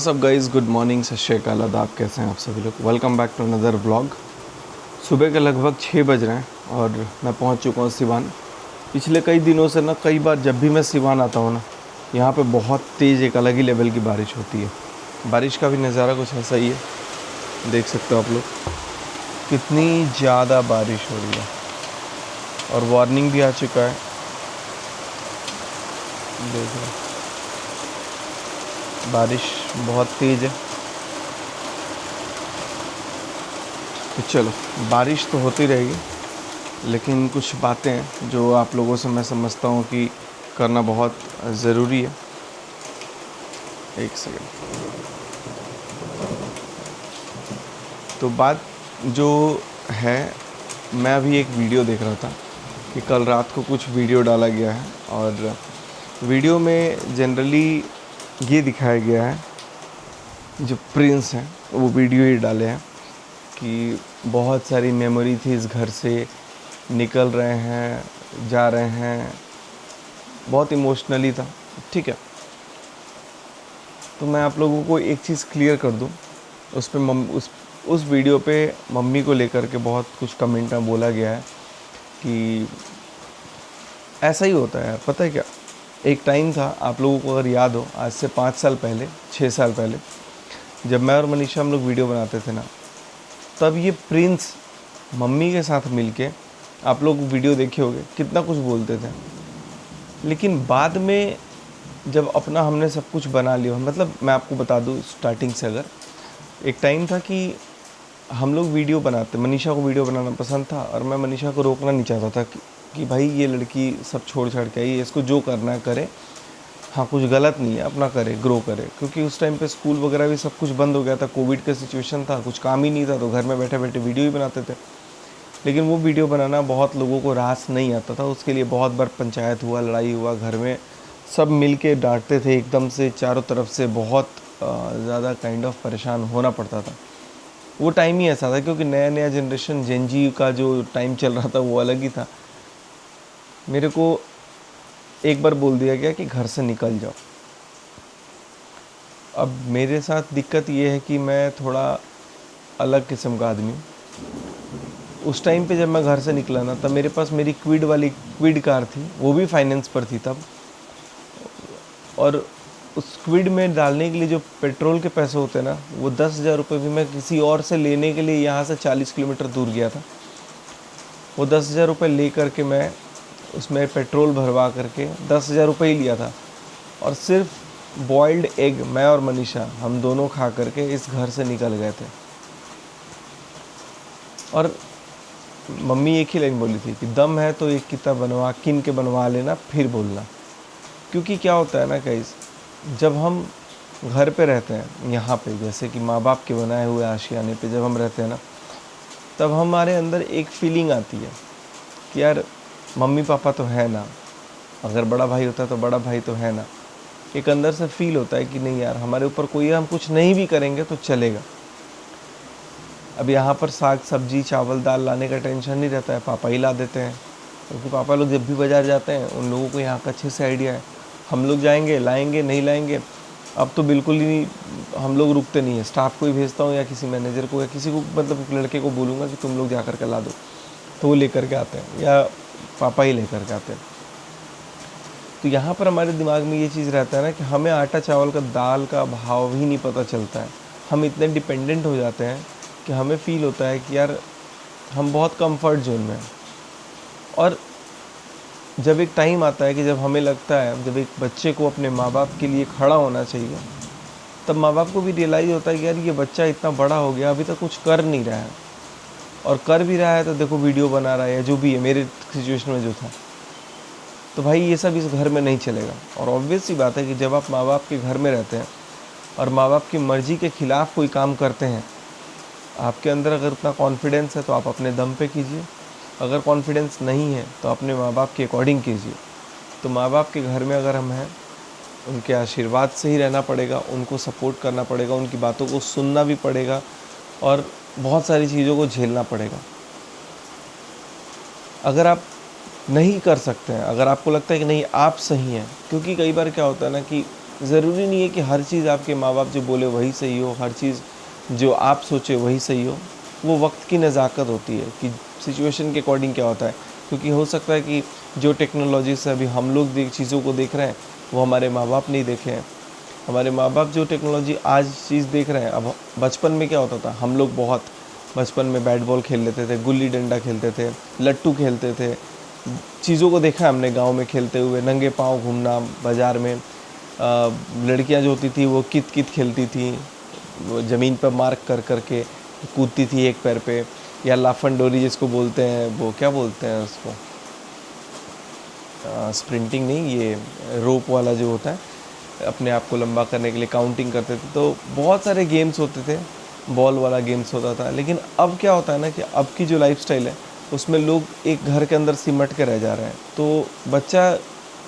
सब guys, good morning, सत श्री अकाल, आदाब। कैसे हैं आप सभी लोग? Welcome back to another vlog. सुबह के लगभग 6 बज रहे हैं और मैं पहुंच चुका हूं सिवान। पिछले कई दिनों से ना, कई बार जब भी मैं सिवान आता हूं ना, यहाँ पे बहुत तेज़ एक अलग ही लेवल की बारिश होती है। बारिश का भी नज़ारा कुछ ऐसा ही है, देख सकते हो आप लोग कितनी ज़्यादा बारिश हो रही है। और वार्निंग भी आ चुका है, देख रहे हैं, बारिश बहुत तेज़ है। तो चलो, बारिश तो होती रहेगी, लेकिन कुछ बातें हैं जो आप लोगों से मैं समझता हूँ कि करना बहुत ज़रूरी है। एक सेकंड। तो बात जो है, मैं अभी एक वीडियो देख रहा था कि कल रात को कुछ वीडियो डाला गया है और वीडियो में जनरली ये दिखाया गया है, जो प्रिंस हैं वो वीडियो ही डाले हैं कि बहुत सारी मेमोरी थी, इस घर से निकल रहे हैं, जा रहे हैं। बहुत इमोशनली था, ठीक है। तो मैं आप लोगों को एक चीज़ क्लियर कर दूं, उस पे उस वीडियो पे मम्मी को लेकर के बहुत कुछ कमेंट में बोला गया है कि ऐसा ही होता है। पता है क्या, एक टाइम था, आप लोगों को अगर याद हो, आज से 5 साल पहले, 6 साल पहले, जब मैं और मनीषा हम लोग वीडियो बनाते थे ना, तब ये प्रिंस मम्मी के साथ मिलके, आप लोग वीडियो देखे होंगे, कितना कुछ बोलते थे। लेकिन बाद में जब अपना हमने सब कुछ बना लिया, मतलब मैं आपको बता दूं स्टार्टिंग से, अगर एक टाइम था कि हम लोग वीडियो बनाते, मनीषा को वीडियो बनाना पसंद था और मैं मनीषा को रोकना नहीं चाहता था कि भाई ये लड़की सब छोड़ छाड़ के आई है, इसको जो करना है करे। हाँ, कुछ गलत नहीं है, अपना करे, ग्रो करे। क्योंकि उस टाइम पे स्कूल वगैरह भी सब कुछ बंद हो गया था, कोविड का सिचुएशन था, कुछ काम ही नहीं था, तो घर में बैठे बैठे वीडियो ही बनाते थे। लेकिन वो वीडियो बनाना बहुत लोगों को रास नहीं आता था, उसके लिए बहुत बार पंचायत हुआ, लड़ाई हुआ, घर में सब मिल के डांटते थे, एकदम से चारों तरफ से बहुत ज़्यादा काइंड ऑफ परेशान होना पड़ता था। वो टाइम ही ऐसा था, क्योंकि नया नया जनरेशन जेनजी का जो टाइम चल रहा था वो अलग ही था। मेरे को एक बार बोल दिया गया कि घर से निकल जाओ। अब मेरे साथ दिक्कत ये है कि मैं थोड़ा अलग किस्म का आदमी हूँ। उस टाइम पे जब मैं घर से निकला ना, तब मेरे पास मेरी क्विड कार थी, वो भी फाइनेंस पर थी तब। और उस क्विड में डालने के लिए जो पेट्रोल के पैसे होते हैं ना, वो 10,000 रुपये भी मैं किसी और से लेने के लिए यहाँ से 40 किलोमीटर दूर गया था। वो 10,000 रुपये ले करके मैं उसमें पेट्रोल भरवा करके 10,000 रुपये ही लिया था। और सिर्फ बॉइल्ड एग मैं और मनीषा, हम दोनों खा करके इस घर से निकल गए थे। और मम्मी एक ही लाइन बोली थी कि दम है तो एक किताब किन के बनवा लेना, फिर बोलना। क्योंकि क्या होता है ना गाइस, जब हम घर पे रहते हैं, यहाँ पे जैसे कि माँ बाप के बनाए हुए आशियाने पे जब हम रहते हैं ना, तब हमारे अंदर एक फीलिंग आती है कि यार मम्मी पापा तो है ना, अगर बड़ा भाई होता है तो बड़ा भाई तो है ना। एक अंदर से फील होता है कि नहीं यार, हमारे ऊपर कोई है, हम कुछ नहीं भी करेंगे तो चलेगा। अब यहाँ पर साग सब्जी चावल दाल लाने का टेंशन नहीं रहता है, पापा ही ला देते हैं। क्योंकि पापा लोग जब भी बाज़ार जाते हैं, उन लोगों को यहाँ का अच्छे से आइडिया है। हम लोग जाएंगे, लाएंगे, नहीं लाएंगे, अब तो बिल्कुल ही हम लोग रुकते नहीं है। स्टाफ को ही भेजता हूँ या किसी मैनेजर को या किसी को, मतलब लड़के को बोलूँगा कि तुम लोग जा कर के ला दो, तो वो लेकर के आते हैं या पापा ही लेकर के आते हैं। तो यहाँ पर हमारे दिमाग में ये चीज़ रहता है ना कि हमें आटा चावल का, दाल का भाव ही नहीं पता चलता है। हम इतने डिपेंडेंट हो जाते हैं कि हमें फ़ील होता है कि यार हम बहुत कंफर्ट जोन में हैं। और जब एक टाइम आता है कि जब हमें लगता है, जब एक बच्चे को अपने माँ बाप के लिए खड़ा होना चाहिए, तब माँ बाप को भी रियलाइज़ होता है कि यार ये बच्चा इतना बड़ा हो गया, अभी तक कुछ कर नहीं रहा है, और कर भी रहा है तो देखो वीडियो बना रहा है या जो भी है, मेरे सिचुएशन में जो था। तो भाई ये सब इस घर में नहीं चलेगा। और ऑब्वियस सी बात है कि जब आप माँ बाप के घर में रहते हैं और माँ बाप की मर्ज़ी के ख़िलाफ़ कोई काम करते हैं, आपके अंदर अगर उतना कॉन्फिडेंस है तो आप अपने दम पे कीजिए, अगर कॉन्फिडेंस नहीं है तो अपने माँ बाप के अकॉर्डिंग कीजिए। तो माँ बाप के घर में अगर हम हैं, उनके आशीर्वाद से ही रहना पड़ेगा, उनको सपोर्ट करना पड़ेगा, उनकी बातों को सुनना भी पड़ेगा और बहुत सारी चीज़ों को झेलना पड़ेगा। अगर आप नहीं कर सकते हैं, अगर आपको लगता है कि नहीं आप सही हैं, क्योंकि कई बार क्या होता है ना कि ज़रूरी नहीं है कि हर चीज़ आपके माँ बाप जो बोले वही सही हो, हर चीज़ जो आप सोचे वही सही हो। वो वक्त की नज़ाकत होती है कि सिचुएशन के अकॉर्डिंग क्या होता है, क्योंकि हो सकता है कि जो टेक्नोलॉजी से अभी हम लोग चीज़ों को देख रहे हैं वो हमारे माँ बाप नहीं देखे हैं। हमारे माँ बाप जो टेक्नोलॉजी आज चीज़ देख रहे हैं, अब बचपन में क्या होता था, हम लोग बहुत बचपन में बैट बॉल खेल लेते थे, गुल्ली डंडा खेलते थे, लट्टू खेलते थे। चीज़ों को देखा है हमने गांव में खेलते हुए, नंगे पाँव घूमना बाज़ार में। लड़कियां जो होती थी वो कित कित खेलती थी, वो ज़मीन पर मार्क कर कर के कूदती थी एक पैर पे, या लाफन डोरी जिसको बोलते हैं, वो क्या बोलते हैं उसको, स्प्रिंटिंग नहीं, ये रोप वाला जो होता है, अपने आप को लंबा करने के लिए काउंटिंग करते थे। तो बहुत सारे गेम्स होते थे, बॉल वाला गेम्स होता था। लेकिन अब क्या होता है ना कि अब की जो लाइफस्टाइल है उसमें लोग एक घर के अंदर सिमट के रह जा रहे हैं। तो बच्चा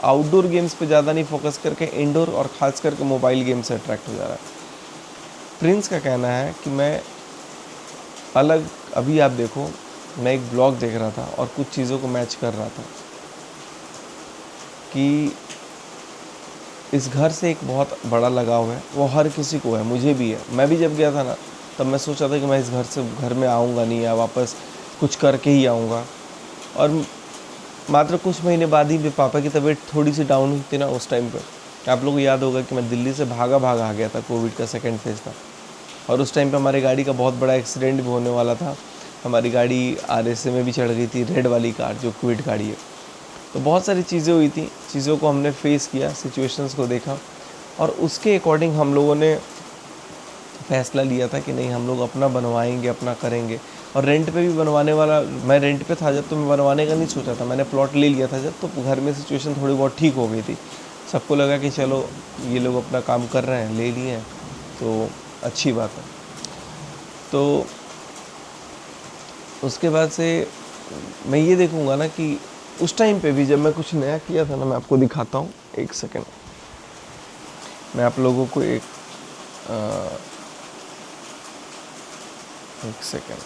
आउटडोर गेम्स पे ज़्यादा नहीं फोकस करके इंडोर और ख़ास करके मोबाइल गेम से अट्रैक्ट हो जा रहा है। प्रिंस का कहना है कि मैं अलग, अभी आप देखो, मैं एक ब्लॉग देख रहा था और कुछ चीज़ों को मैच कर रहा था कि इस घर से एक बहुत बड़ा लगाव है, वो हर किसी को है, मुझे भी है। मैं भी जब गया था ना तब मैं सोचा था कि मैं इस घर में आऊँगा नहीं, या वापस कुछ करके ही आऊँगा। और मात्र कुछ महीने बाद ही मेरे पापा की तबीयत थोड़ी सी डाउन हुई थी ना, उस टाइम पे आपलोगों को याद होगा कि मैं दिल्ली से भागा आ गया था, कोविड का सेकेंड फेज़ था। और उस टाइम पे हमारी गाड़ी का बहुत बड़ा एक्सीडेंट भी होने वाला था। हमारी गाड़ी RSA में भी चढ़ गई थी, रेड वाली कार जो क्विड गाड़ी है। तो बहुत सारी चीज़ें हुई थी, चीज़ों को हमने फेस किया, सिचुएशंस को देखा, और उसके अकॉर्डिंग हम लोगों ने फ़ैसला लिया था कि नहीं, हम लोग अपना बनवाएंगे, अपना करेंगे। और रेंट पे भी बनवाने वाला, मैं रेंट पे था जब, तो मैं बनवाने का नहीं सोचा था, मैंने प्लॉट ले लिया था जब, तो घर में सिचुएशन थोड़ी बहुत ठीक हो गई थी। सबको लगा कि चलो ये लोग अपना काम कर रहे हैं, ले लिए हैं तो अच्छी बात है। तो उसके बाद से मैं ये देखूँगा ना कि उस टाइम पे भी जब मैं कुछ नया किया था ना, मैं आपको दिखाता हूँ, एक सेकंड, मैं आप लोगों को एक सेकंड,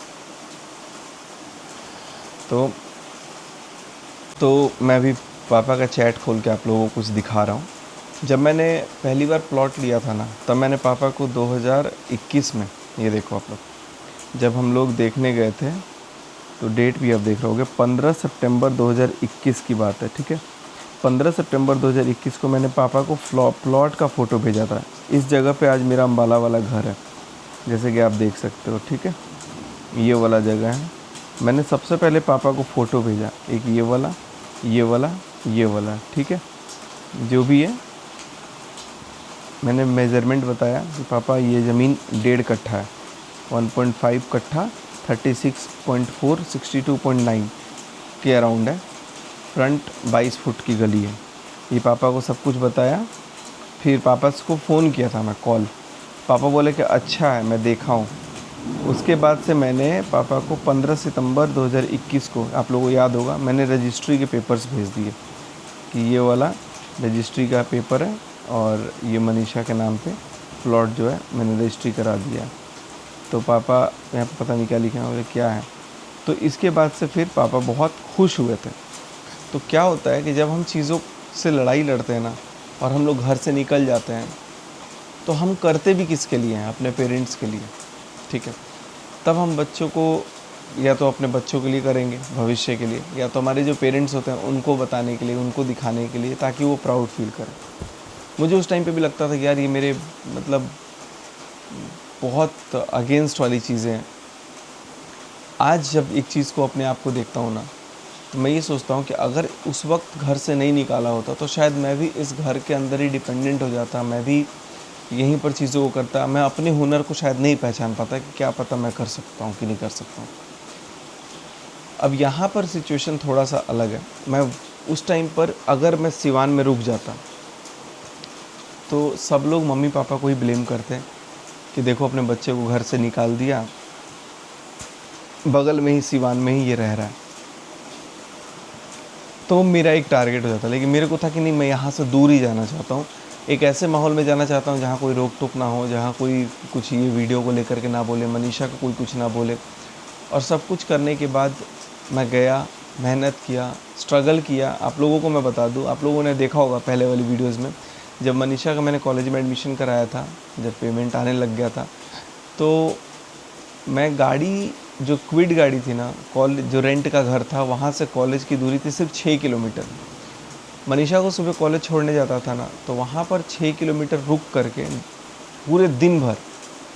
तो मैं भी पापा का चैट खोल के आप लोगों को कुछ दिखा रहा हूँ। जब मैंने पहली बार प्लॉट लिया था ना, तब मैंने पापा को 2021 में, ये देखो आप लोग, जब हम लोग देखने गए थे, तो डेट भी आप देख रहे होगे, 15 सितंबर 2021 की बात है, ठीक है। 15 सितंबर 2021 को मैंने पापा को प्लॉट का फ़ोटो भेजा था। इस जगह पे आज मेरा अम्बाला वाला घर है, जैसे कि आप देख सकते हो, ठीक है। ये वाला जगह है। मैंने सबसे पहले पापा को फ़ोटो भेजा, एक ये वाला, ये वाला, ये वाला, ठीक है। जो भी है, मैंने मेज़रमेंट बताया कि पापा ये ज़मीन 1.5 कट्ठा है, 1.5 कट्ठा, 36.4, 62.9 के अराउंड है। फ्रंट 22 फुट की गली है। ये पापा को सब कुछ बताया। फिर पापा को फ़ोन किया था मैं, कॉल। पापा बोले कि अच्छा है, मैं देखा हूँ। उसके बाद से मैंने पापा को 15 सितंबर 2021 को, आप लोगों को याद होगा, मैंने रजिस्ट्री के पेपर्स भेज दिए कि ये वाला रजिस्ट्री का पेपर है और ये मनीषा के नाम पे प्लॉट जो है मैंने रजिस्ट्री करा दिया। तो पापा यहाँ पे पता नहीं क्या लिखे हैं, बोले क्या है। तो इसके बाद से फिर पापा बहुत खुश हुए थे। तो क्या होता है कि जब हम चीज़ों से लड़ाई लड़ते हैं ना, और हम लोग घर से निकल जाते हैं, तो हम करते भी किसके लिए हैं? अपने पेरेंट्स के लिए, ठीक है। तब हम बच्चों को, या तो अपने बच्चों के लिए करेंगे भविष्य के लिए, या तो हमारे जो पेरेंट्स होते हैं उनको बताने के लिए, उनको दिखाने के लिए, ताकि वो प्राउड फील करें। मुझे उस टाइम पे भी लगता था कि यार ये मेरे मतलब बहुत अगेंस्ट वाली चीज़ें हैं। आज जब एक चीज़ को, अपने आप को देखता हूँ ना, तो मैं ये सोचता हूँ कि अगर उस वक्त घर से नहीं निकाला होता तो शायद मैं भी इस घर के अंदर ही डिपेंडेंट हो जाता, मैं भी यहीं पर चीज़ों को करता, मैं अपने हुनर को शायद नहीं पहचान पाता कि क्या पता मैं कर सकता हूँ कि नहीं कर सकता हूँ। अब यहाँ पर सिचुएशन थोड़ा सा अलग है। मैं उस टाइम पर अगर मैं सिवान में रुक जाता तो सब लोग मम्मी पापा को ही ब्लेम करते हैं कि देखो अपने बच्चे को घर से निकाल दिया, बगल में ही सिवान में ही ये रह रहा है। तो मेरा एक टारगेट हो जाता, लेकिन मेरे को था कि नहीं, मैं यहाँ से दूर ही जाना चाहता हूँ। एक ऐसे माहौल में जाना चाहता हूँ जहाँ कोई रोक टोक ना हो, जहाँ कोई कुछ ये वीडियो को लेकर के ना बोले, मनीषा को कोई कुछ ना बोले। और सब कुछ करने के बाद मैं गया, मेहनत किया, स्ट्रगल किया। आप लोगों को मैं बता दूँ, आप लोगों ने देखा होगा पहले वाली वीडियोज़ में, जब मनीषा का मैंने कॉलेज में एडमिशन कराया था, जब पेमेंट आने लग गया था, तो मैं गाड़ी जो क्विड गाड़ी थी ना, कॉलेज जो रेंट का घर था वहाँ से कॉलेज की दूरी थी सिर्फ 6 किलोमीटर। मनीषा को सुबह कॉलेज छोड़ने जाता था ना, तो वहाँ पर 6 किलोमीटर रुक करके पूरे दिन भर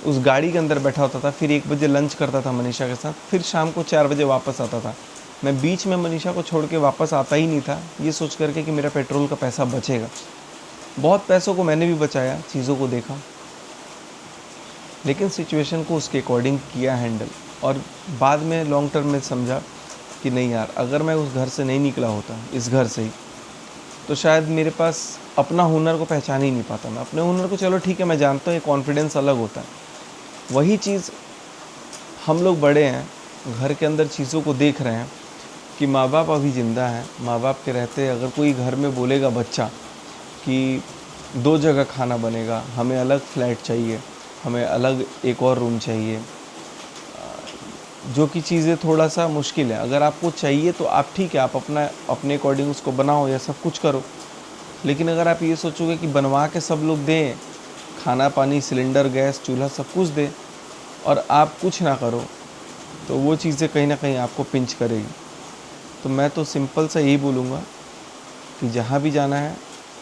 उस गाड़ी के अंदर बैठा होता था। फिर 1 बजे लंच करता था मनीषा के साथ, फिर शाम को 4 बजे वापस आता था। मैं बीच में मनीषा को छोड़ के वापस आता ही नहीं था, ये सोच करके कि मेरा पेट्रोल का पैसा बचेगा। बहुत पैसों को मैंने भी बचाया, चीज़ों को देखा, लेकिन सिचुएशन को उसके अकॉर्डिंग किया हैंडल। और बाद में लॉन्ग टर्म में समझा कि नहीं यार, अगर मैं उस घर से नहीं निकला होता, इस घर से ही, तो शायद मेरे पास अपना हुनर को पहचान ही नहीं पाता। मैं अपने हुनर को, चलो ठीक है, मैं जानता हूँ, ये कॉन्फिडेंस अलग होता है। वही चीज़ हम लोग बड़े हैं, घर के अंदर चीज़ों को देख रहे हैं कि माँ बाप अभी ज़िंदा हैं। माँ बाप के रहते अगर कोई घर में बोलेगा बच्चा कि 2 जगह खाना बनेगा, हमें अलग फ्लैट चाहिए, हमें अलग एक और रूम चाहिए, जो कि चीज़ें थोड़ा सा मुश्किल है। अगर आपको चाहिए तो आप ठीक है, आप अपने अकॉर्डिंग उसको बनाओ या सब कुछ करो। लेकिन अगर आप ये सोचोगे कि बनवा के सब लोग दें, खाना पानी सिलेंडर गैस चूल्हा सब कुछ दें, और आप कुछ ना करो, तो वो चीज़ें कहीं ना कहीं आपको पिंच करेगी। तो मैं तो सिंपल सा यही बोलूँगा कि जहाँ भी जाना है,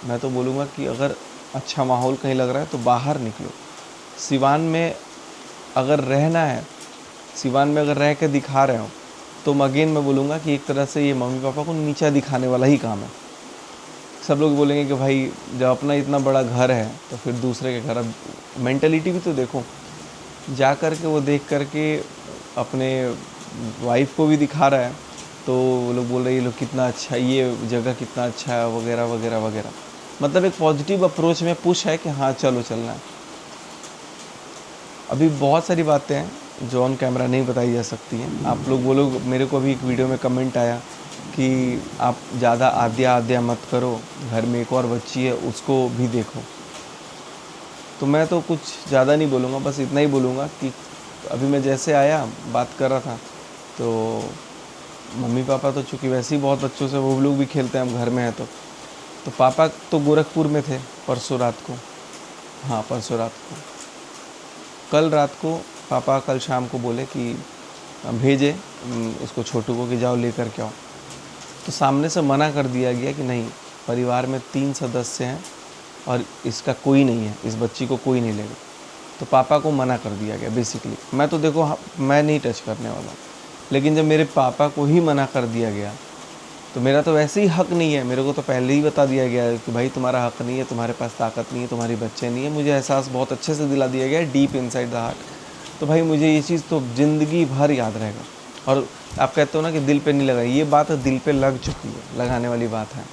मैं तो बोलूँगा कि अगर अच्छा माहौल कहीं लग रहा है तो बाहर निकलो। सिवान में अगर रहना है, सिवान में अगर रह के दिखा रहे हो, तो अगेन मैं बोलूँगा कि एक तरह से ये मम्मी पापा को नीचा दिखाने वाला ही काम है। सब लोग बोलेंगे कि भाई जब अपना इतना बड़ा घर है तो फिर दूसरे के घर, अब मेंटलिटी भी तो देखो। जा कर के वो देख कर के अपने वाइफ को भी दिखा रहा है, तो वो लोग बोल रहे हैं ये लोग कितना अच्छा, ये जगह कितना अच्छा है, वगैरह वगैरह वगैरह। मतलब एक पॉजिटिव अप्रोच में पुश है कि हाँ चलो चलना है। अभी बहुत सारी बातें हैं जो ऑन कैमरा नहीं बताई जा सकती हैं। आप लोग बोलो, मेरे को अभी एक वीडियो में कमेंट आया कि आप ज़्यादा आद्या आद्या मत करो, घर में एक और बच्ची है उसको भी देखो। तो मैं तो कुछ ज़्यादा नहीं बोलूँगा, बस इतना ही बोलूँगा कि अभी मैं जैसे आया बात कर रहा था, तो मम्मी पापा तो चूँकि वैसे ही बहुत बच्चों से वो लोग भी खेलते हैं, हम घर में हैं तो पापा तो गोरखपुर में थे परसों रात को। हाँ, परसों रात को, कल रात को पापा कल शाम को बोले कि भेजे उसको, छोटू को, कि जाओ लेकर के आओ। तो सामने से मना कर दिया गया कि नहीं, परिवार में 3 सदस्य हैं और इसका कोई नहीं है, इस बच्ची को कोई नहीं लेगा। तो पापा को मना कर दिया गया बेसिकली। मैं तो देखो मैं नहीं टच करने वाला, लेकिन जब मेरे पापा को ही मना कर दिया गया तो मेरा तो वैसे ही हक नहीं है। मेरे को तो पहले ही बता दिया गया है कि भाई तुम्हारा हक नहीं है, तुम्हारे पास ताकत नहीं है, तुम्हारी बच्चे नहीं है। मुझे एहसास बहुत अच्छे से दिला दिया गया है, डीप इनसाइड द हार्ट। तो भाई मुझे ये चीज़ तो ज़िंदगी भर याद रहेगा। और आप कहते हो ना कि दिल पे नहीं लगा, ये बात दिल पे लग चुकी है, लगाने वाली बात है,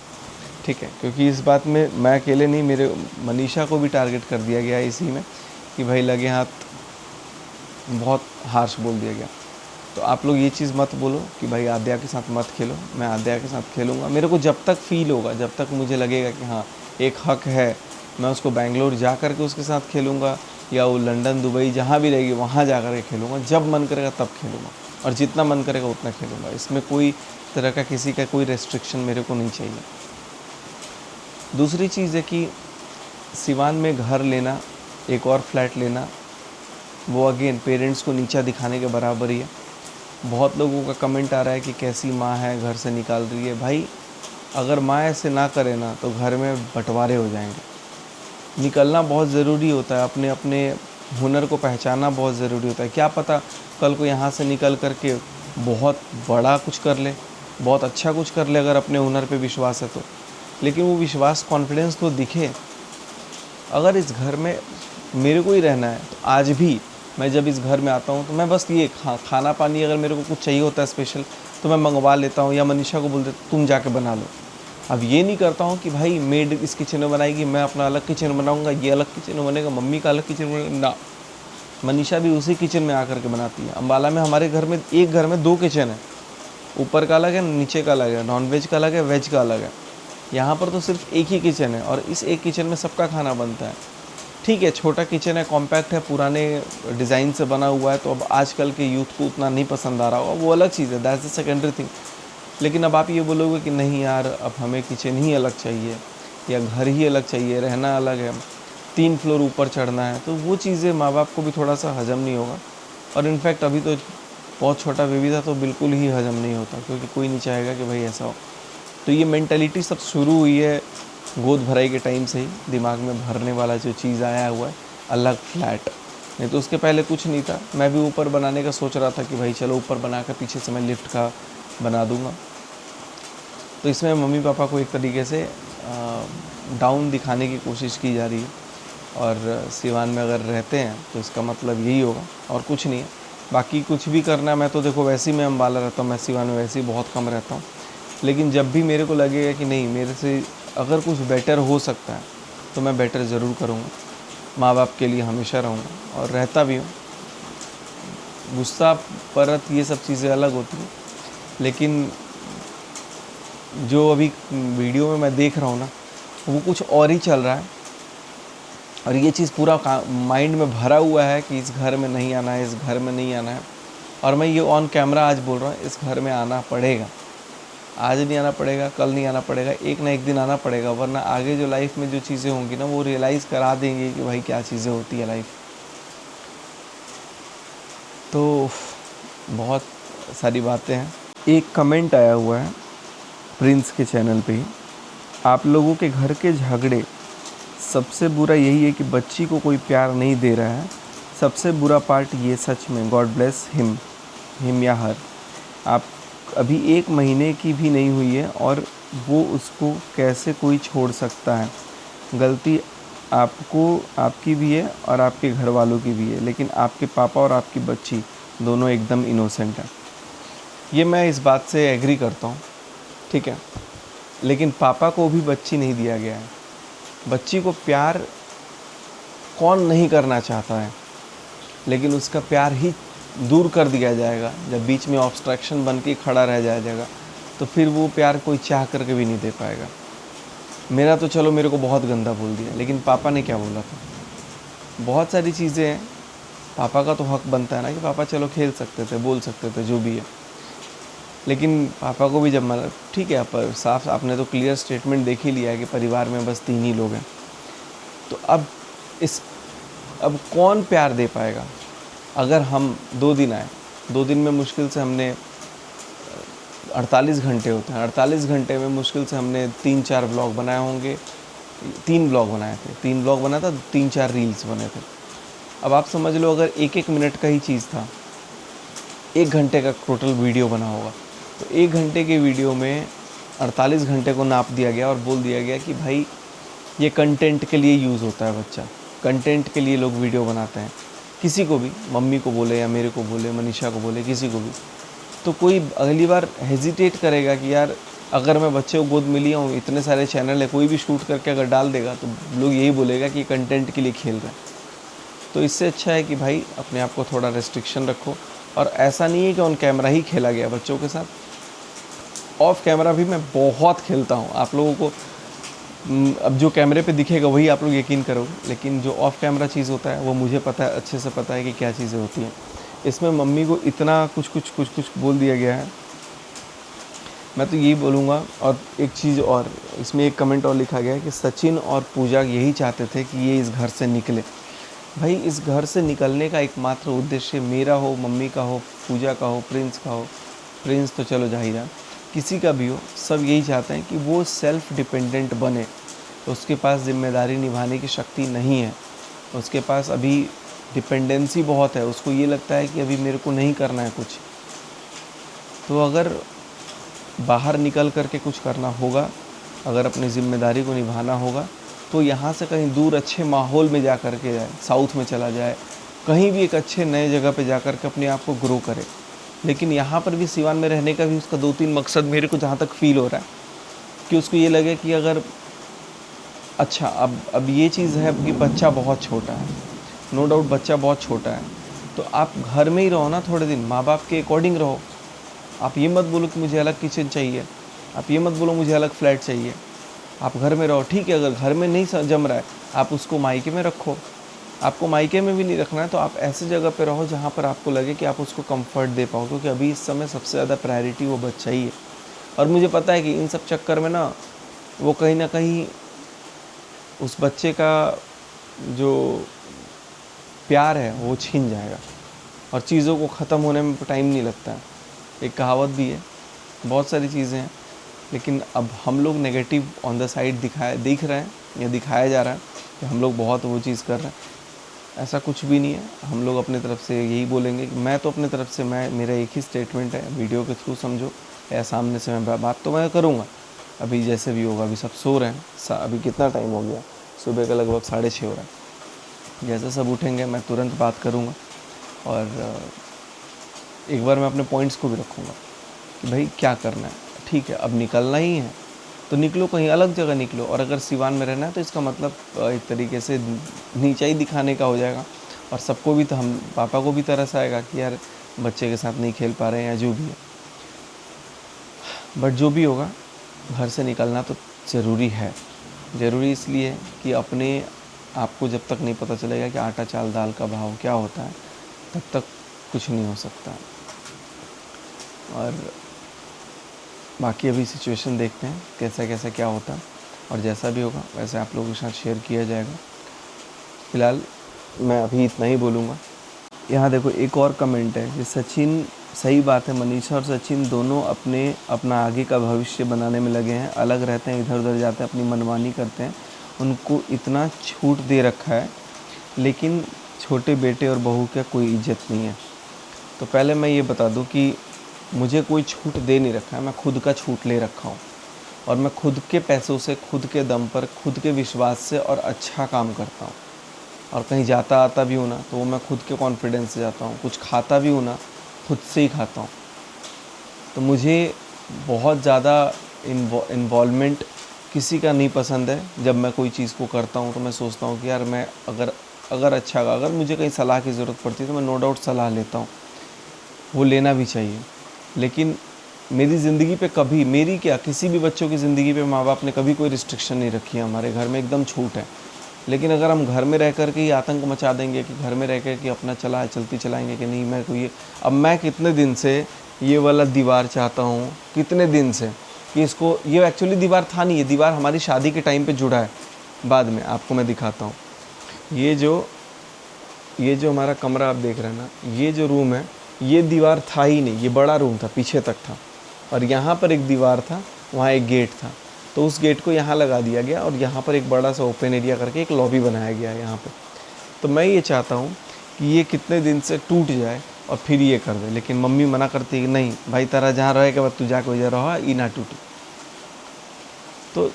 ठीक है। क्योंकि इस बात में मैं अकेले नहीं, मेरे मनीषा को भी टारगेट कर दिया गया है इसी में कि भाई लगे हाथ, बहुत हार्श बोल दिया गया। तो आप लोग ये चीज़ मत बोलो कि भाई आद्या के साथ मत खेलो। मैं आद्या के साथ खेलूँगा। मेरे को जब तक फील होगा, जब तक मुझे लगेगा कि हाँ एक हक है, मैं उसको बेंगलोर जा कर के उसके साथ खेलूँगा, या वो लंदन दुबई जहाँ भी रहेगी वहाँ जा कर के खेलूँगा। जब मन करेगा तब खेलूँगा, और जितना मन करेगा उतना खेलूँगा। इसमें कोई तरह का किसी का कोई रेस्ट्रिक्शन मेरे को नहीं चाहिए। दूसरी चीज़ है कि सिवान में घर लेना, एक और फ्लैट लेना, वो अगेन पेरेंट्स को नीचा दिखाने के बराबर ही है। बहुत लोगों का कमेंट आ रहा है कि कैसी माँ है, घर से निकाल रही है। भाई अगर माँ ऐसे ना करे ना तो घर में बंटवारे हो जाएंगे। निकलना बहुत ज़रूरी होता है, अपने अपने हुनर को पहचानना बहुत ज़रूरी होता है। क्या पता कल को यहाँ से निकल कर के बहुत बड़ा कुछ कर ले, बहुत अच्छा कुछ कर ले, अगर अपने हुनर पे विश्वास है तो। लेकिन वो विश्वास, कॉन्फिडेंस तो दिखे। अगर इस घर में मेरे को ही रहना है तो आज भी मैं जब इस घर में आता हूँ तो मैं बस ये खाना पानी, अगर मेरे को कुछ चाहिए होता है स्पेशल तो मैं मंगवा लेता हूँ, या मनीषा को बोल देता तुम जाके बना लो। अब ये नहीं करता हूँ कि भाई मेड इस किचन में बनाएगी, मैं अपना अलग किचन बनाऊँगा, ये अलग किचन में बनेगा, मम्मी का अलग किचन बनेगा ना। मनीषा भी उसी किचन में आकर के बनाती है। अम्बाला में हमारे घर में, एक घर में 2 किचन है, ऊपर का अलग है, नीचे का अलग है, नॉन वेज का अलग है, वेज का अलग है। यहाँ पर तो सिर्फ एक ही किचन है और इस एक किचन में सबका खाना बनता है। ठीक है, छोटा किचन है, कॉम्पैक्ट है, पुराने डिज़ाइन से बना हुआ है, तो अब आजकल के यूथ को उतना नहीं पसंद आ रहा होगा, वो अलग चीज़ है, दैट्स द सेकेंडरी थिंग। लेकिन अब आप ये बोलोगे कि नहीं यार अब हमें किचन ही अलग चाहिए, या घर ही अलग चाहिए, रहना अलग है, 3 फ्लोर ऊपर चढ़ना है, तो वो चीज़ें माँ बाप को भी थोड़ा सा हजम नहीं होगा। और इनफैक्ट अभी तो बहुत छोटा बेबी था तो बिल्कुल ही हजम नहीं होता, क्योंकि कोई नहीं चाहेगा कि भाई ऐसा हो। तो ये मेंटालिटी सब शुरू हुई है गोद भराई के टाइम से ही, दिमाग में भरने वाला जो चीज़ आया हुआ है अलग फ्लैट। नहीं तो उसके पहले कुछ नहीं था। मैं भी ऊपर बनाने का सोच रहा था कि भाई चलो ऊपर बना कर पीछे से मैं लिफ्ट का बना दूंगा। तो इसमें मम्मी पापा को एक तरीके से डाउन दिखाने की कोशिश की जा रही है। और सिवान में अगर रहते हैं तो इसका मतलब यही होगा और कुछ नहीं है। बाकी कुछ भी करना है, मैं तो देखो वैसे ही मैं अम्बाला रहता हूँ, मैं सिवान में वैसे ही बहुत कम रहता हूँ। लेकिन जब भी मेरे को लगेगा कि नहीं मेरे से अगर कुछ बेटर हो सकता है तो मैं बेटर ज़रूर करूँगा। माँ बाप के लिए हमेशा रहूँगा और रहता भी हूँ। गुस्सा परत ये सब चीज़ें अलग होती हैं, लेकिन जो अभी वीडियो में मैं देख रहा हूँ ना वो कुछ और ही चल रहा है। और ये चीज़ पूरा माइंड में भरा हुआ है कि इस घर में नहीं आना है, इस घर में नहीं आना है। और मैं ये ऑन कैमरा आज बोल रहा हूँ, इस घर में आना पड़ेगा। आज नहीं आना पड़ेगा, कल नहीं आना पड़ेगा, एक ना एक दिन आना पड़ेगा, वरना आगे जो लाइफ में जो चीज़ें होंगी ना वो रियलाइज़ करा देंगे कि भाई क्या चीज़ें होती है लाइफ। तो बहुत सारी बातें हैं। एक कमेंट आया हुआ है प्रिंस के चैनल पे ही, आप लोगों के घर के झगड़े सबसे बुरा यही है कि बच्ची को कोई प्यार नहीं दे रहा है, सबसे बुरा पार्ट ये सच में, गॉड ब्लेस हिम या हर। आप अभी 1 महीने की भी नहीं हुई है और वो उसको कैसे कोई छोड़ सकता है। गलती आपको आपकी भी है और आपके घर वालों की भी है, लेकिन आपके पापा और आपकी बच्ची दोनों एकदम इनोसेंट हैं। ये मैं इस बात से एग्री करता हूँ, ठीक है। लेकिन पापा को भी बच्ची नहीं दिया गया है। बच्ची को प्यार कौन नहीं करना चाहता है, लेकिन उसका प्यार ही दूर कर दिया जाएगा जब बीच में ऑब्स्ट्रक्शन बन के खड़ा रह जाएगा, तो फिर वो प्यार कोई चाह करके भी नहीं दे पाएगा। मेरा तो चलो मेरे को बहुत गंदा बोल दिया, लेकिन पापा ने क्या बोला था। बहुत सारी चीज़ें हैं, पापा का तो हक बनता है ना कि पापा चलो खेल सकते थे, बोल सकते थे, जो भी है। लेकिन पापा को भी जब माना, ठीक है, पर साफ आपने तो क्लियर स्टेटमेंट देख ही लिया है कि परिवार में बस 3 ही लोग हैं। तो अब कौन प्यार दे पाएगा। अगर हम 2 दिन आए, 2 दिन में मुश्किल से हमने 48 घंटे होते हैं, 48 घंटे में मुश्किल से हमने 3-4 ब्लॉग बनाए होंगे। 3 ब्लॉग बनाए थे, 3 ब्लॉग बना था, 3-4 रील्स बने थे। अब आप समझ लो अगर 1-1 मिनट का ही चीज़ था, 1 घंटे का टोटल वीडियो बना होगा, तो 1 घंटे के वीडियो में 48 घंटे को नाप दिया गया और बोल दिया गया कि भाई ये कंटेंट के लिए यूज़ होता है। बच्चा कंटेंट के लिए लोग वीडियो बनाते हैं। किसी को भी, मम्मी को बोले या मेरे को बोले, मनीषा को बोले, किसी को भी, तो कोई अगली बार हेजिटेट करेगा कि यार अगर मैं बच्चे को गोद में लिया हूँ, इतने सारे चैनल है, कोई भी शूट करके अगर डाल देगा तो लोग यही बोलेगा कि कंटेंट के लिए खेल रहा है। तो इससे अच्छा है कि भाई अपने आप को थोड़ा रेस्ट्रिक्शन रखो। और ऐसा नहीं है कि ऑन कैमरा ही खेला गया बच्चों के साथ, ऑफ कैमरा भी मैं बहुत खेलता हूँ। आप लोगों को अब जो कैमरे पे दिखेगा वही आप लोग यकीन करोगे, लेकिन जो ऑफ कैमरा चीज़ होता है वो मुझे पता है, अच्छे से पता है कि क्या चीज़ें होती हैं। इसमें मम्मी को इतना कुछ बोल दिया गया है। मैं तो यही बोलूँगा। और एक चीज़ और, इसमें एक कमेंट और लिखा गया है कि सचिन और पूजा यही चाहते थे कि ये इस घर से निकले। भाई इस घर से निकलने का एकमात्र उद्देश्य मेरा हो, मम्मी का हो, पूजा का हो, प्रिंस का हो, प्रिंस तो चलो जाहिर, किसी का भी हो, सब यही चाहते हैं कि वो सेल्फ़ डिपेंडेंट बने। तो उसके पास ज़िम्मेदारी निभाने की शक्ति नहीं है, उसके पास अभी डिपेंडेंसी बहुत है। उसको ये लगता है कि अभी मेरे को नहीं करना है कुछ। तो अगर बाहर निकल कर के कुछ करना होगा, अगर अपनी ज़िम्मेदारी को निभाना होगा, तो यहाँ से कहीं दूर अच्छे माहौल में जा कर के जाए, साउथ में चला जाए, कहीं भी एक अच्छे नए जगह पे जा कर के अपने आप को ग्रो करे। लेकिन यहाँ पर भी सिवान में रहने का भी उसका 2-3 मकसद मेरे को जहाँ तक फ़ील हो रहा है कि उसको ये लगे कि अगर अच्छा अब ये चीज़ है कि बच्चा बहुत छोटा है, नो डाउट बच्चा बहुत छोटा है, तो आप घर में ही रहो ना थोड़े दिन, माँ बाप के अकॉर्डिंग रहो। आप ये मत बोलो कि मुझे अलग किचन चाहिए, आप ये मत बोलो मुझे अलग फ्लैट चाहिए। आप घर में रहो, ठीक है। अगर घर में नहीं जम रहा है, आप उसको मायके में रखो। आपको मायके में भी नहीं रखना है तो आप ऐसी जगह पे रहो जहाँ पर आपको लगे कि आप उसको कंफर्ट दे पाओ, क्योंकि अभी इस समय सबसे ज़्यादा प्रायोरिटी वो बच्चा ही है। और मुझे पता है कि इन सब चक्कर में ना वो कहीं ना कहीं उस बच्चे का जो प्यार है वो छीन जाएगा और चीज़ों को ख़त्म होने में टाइम नहीं लगता है। एक कहावत भी है, बहुत सारी चीज़ें हैं, लेकिन अब हम लोग नेगेटिव ऑन द साइड दिख रहे हैं या दिखाया जा रहा है कि हम लोग बहुत वो चीज़ कर रहे हैं। ऐसा कुछ भी नहीं है। हम लोग अपने तरफ से यही बोलेंगे कि मैं तो अपने तरफ से मेरा एक ही स्टेटमेंट है, वीडियो के थ्रू समझो या सामने से मैं बात तो मैं करूँगा। अभी जैसे भी होगा, अभी सब सो रहे हैं, अभी कितना टाइम हो गया, सुबह का लगभग 6:30 हो रहा है। जैसे सब उठेंगे मैं तुरंत बात करूँगा और एक बार मैं अपने पॉइंट्स को भी रखूँगा कि भाई क्या करना है। ठीक है, अब निकलना ही है तो निकलो, कहीं अलग जगह निकलो। और अगर सिवान में रहना है तो इसका मतलब एक तरीके से नीचा ही दिखाने का हो जाएगा और सबको भी, तो हम पापा को भी तरस आएगा कि यार बच्चे के साथ नहीं खेल पा रहे हैं या जो भी है। बट जो भी होगा, घर से निकलना तो ज़रूरी है। ज़रूरी इसलिए कि अपने आपको जब तक नहीं पता चलेगा कि आटा चाल दाल का भाव क्या होता है, तब तक कुछ नहीं हो सकता। और बाकी अभी सिचुएशन देखते हैं कैसा कैसा क्या होता है, और जैसा भी होगा वैसे आप लोगों के साथ शेयर किया जाएगा। फ़िलहाल मैं अभी इतना ही बोलूँगा। यहाँ देखो एक और कमेंट है कि सचिन, सही बात है, मनीषा और सचिन दोनों अपना आगे का भविष्य बनाने में लगे हैं। अलग रहते हैं, इधर उधर जाते हैं, अपनी मनमानी करते हैं। उनको इतना छूट दे रखा है, लेकिन छोटे बेटे और बहू का कोई इज्जत नहीं है। तो पहले मैं ये बता दूं कि मुझे कोई छूट दे नहीं रखा है, मैं खुद का छूट ले रखा हूँ। और मैं खुद के पैसों से, खुद के दम पर, खुद के विश्वास से और अच्छा काम करता हूँ। और कहीं जाता आता भी हूँ ना, तो वो मैं खुद के कॉन्फिडेंस से जाता हूँ। कुछ खाता भी हूँ ना, खुद से ही खाता हूँ। तो मुझे बहुत ज़्यादा इन्वॉल्वमेंट किसी का नहीं पसंद है। जब मैं कोई चीज़ को करता हूँ तो मैं सोचता हूँ कि यार मैं अगर मुझे कहीं सलाह की ज़रूरत पड़ती है तो मैं नो डाउट सलाह लेता हूँ, वो लेना भी चाहिए। लेकिन मेरी ज़िंदगी पे कभी, मेरी क्या, किसी भी बच्चों की ज़िंदगी पे माँ बाप ने कभी कोई रिस्ट्रिक्शन नहीं रखी है। हमारे घर में एकदम छूट है। लेकिन अगर हम घर में रह कर के ही आतंक मचा देंगे कि घर में रह कर के अपना चलती चलाएंगे कि नहीं मैं कोई, अब मैं कितने दिन से ये वाला दीवार चाहता हूँ, कितने दिन से कि इसको, ये एक्चुअली दीवार था नहीं, ये दीवार हमारी शादी के टाइम पे जुड़ा है। बाद में आपको मैं दिखाता हूँ। ये जो हमारा कमरा आप देख रहे हैं ना, ये जो रूम है, ये दीवार था ही नहीं, ये बड़ा रूम था, पीछे तक था। और यहाँ पर एक दीवार था, वहाँ एक गेट था, तो उस गेट को यहाँ लगा दिया गया और यहाँ पर एक बड़ा सा ओपन एरिया करके एक लॉबी बनाया गया है यहाँ पे। तो मैं ये चाहता हूँ कि ये कितने दिन से टूट जाए और फिर ये कर दे। लेकिन मम्मी मना करती है कि नहीं भाई, तारा जहाँ रहे के बाद तू जाके वजह रहा, ये ना टूटे। तो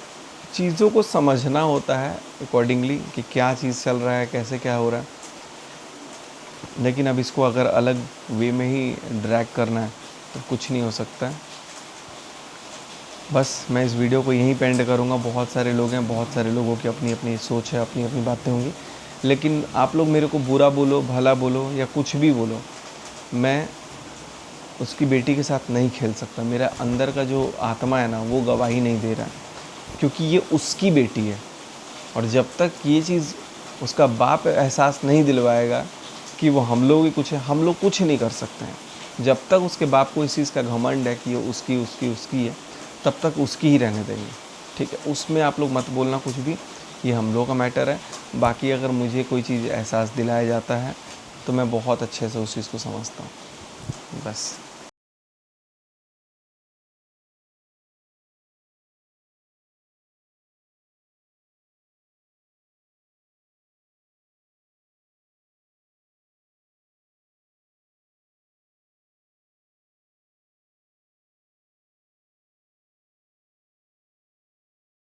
चीज़ों को समझना होता है अकॉर्डिंगली कि क्या चीज़ चल रहा है, कैसे क्या हो रहा है। लेकिन अब इसको अगर अलग वे में ही ड्रैग करना है तो कुछ नहीं हो सकता है। बस मैं इस वीडियो को यहीं पे एंड करूँगा। बहुत सारे लोग हैं, बहुत सारे लोगों की अपनी अपनी सोच है, अपनी अपनी बातें होंगी। लेकिन आप लोग मेरे को बुरा बोलो, भला बोलो या कुछ भी बोलो, मैं उसकी बेटी के साथ नहीं खेल सकता। मेरा अंदर का जो आत्मा है ना, वो गवाही नहीं दे रहा है, क्योंकि ये उसकी बेटी है। और जब तक ये चीज़ उसका बाप एहसास नहीं दिलवाएगा कि वो हम लोग ही कुछ है, हम लोग कुछ नहीं कर सकते हैं। जब तक उसके बाप को इस चीज़ का घमंड है कि ये उसकी है, तब तक उसकी ही रहने देंगे। ठीक है, उसमें आप लोग मत बोलना कुछ भी, ये हम लोग का मैटर है। बाकी अगर मुझे कोई चीज़ एहसास दिलाया जाता है तो मैं बहुत अच्छे से उस चीज़ को समझता हूँ। बस।